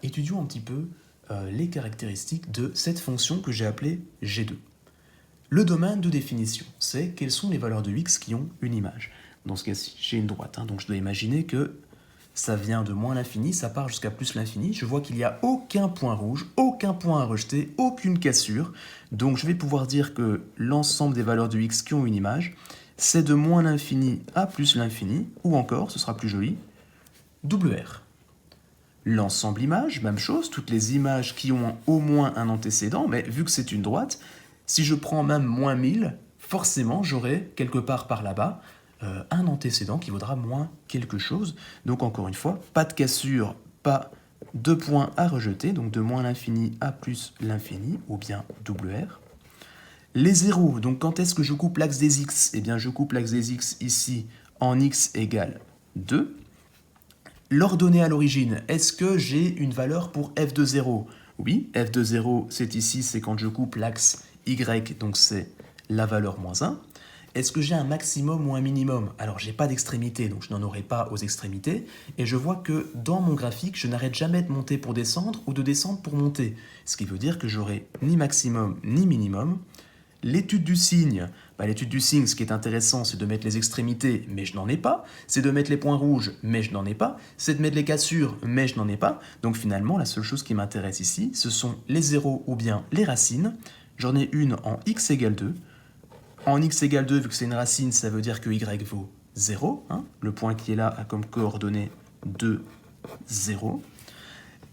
étudions un petit peu les caractéristiques de cette fonction que j'ai appelée G2. Le domaine de définition, c'est quelles sont les valeurs de x qui ont une image. Dans ce cas-ci, j'ai une droite, donc je dois imaginer que ça vient de moins l'infini, ça part jusqu'à plus l'infini. Je vois qu'il n'y a aucun point rouge, aucun point à rejeter, aucune cassure. Donc je vais pouvoir dire que l'ensemble des valeurs de x qui ont une image, c'est de moins l'infini à plus l'infini, ou encore, ce sera plus joli, WR. L'ensemble image, même chose, toutes les images qui ont au moins un antécédent, mais vu que c'est une droite, si je prends même moins 1000, forcément j'aurai quelque part par là-bas un antécédent qui vaudra moins quelque chose. Donc encore une fois, pas de cassure, pas de points à rejeter, donc de moins l'infini à plus l'infini, ou bien WR. Les zéros, donc quand est-ce que je coupe l'axe des x? Eh bien je coupe l'axe des x ici en x égale 2. L'ordonnée à l'origine, est-ce que j'ai une valeur pour f de 0? Oui, f de 0, c'est ici, c'est quand je coupe l'axe y, donc c'est la valeur moins 1. Est-ce que j'ai un maximum ou un minimum? Alors, j'ai pas d'extrémité, donc je n'en aurai pas aux extrémités. Et je vois que dans mon graphique, je n'arrête jamais de monter pour descendre ou de descendre pour monter. Ce qui veut dire que j'aurai ni maximum ni minimum. L'étude du signe, l'étude du signe, ce qui est intéressant, c'est de mettre les extrémités, mais je n'en ai pas. C'est de mettre les points rouges, mais je n'en ai pas. C'est de mettre les cassures, mais je n'en ai pas. Donc finalement, la seule chose qui m'intéresse ici, ce sont les zéros ou bien les racines. J'en ai une en x égale 2. En x égale 2, vu que c'est une racine, ça veut dire que y vaut 0. Le point qui est là a comme coordonnée 2, 0.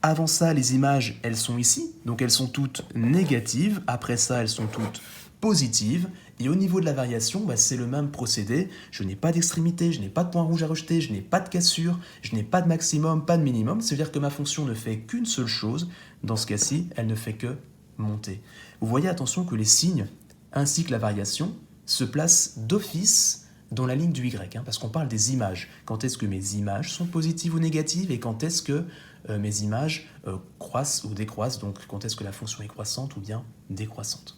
Avant ça, les images, elles sont ici, donc elles sont toutes négatives. Après ça, elles sont toutes positives. Et au niveau de la variation, c'est le même procédé. Je n'ai pas d'extrémité, je n'ai pas de point rouge à rejeter, je n'ai pas de cassure, je n'ai pas de maximum, pas de minimum. C'est-à-dire que ma fonction ne fait qu'une seule chose. Dans ce cas-ci, elle ne fait que monter. Vous voyez, attention que les signes, ainsi que la variation, se placent d'office dans la ligne du y, parce qu'on parle des images. Quand est-ce que mes images sont positives ou négatives et quand est-ce que mes images croissent ou décroissent, donc quand est-ce que la fonction est croissante ou bien décroissante.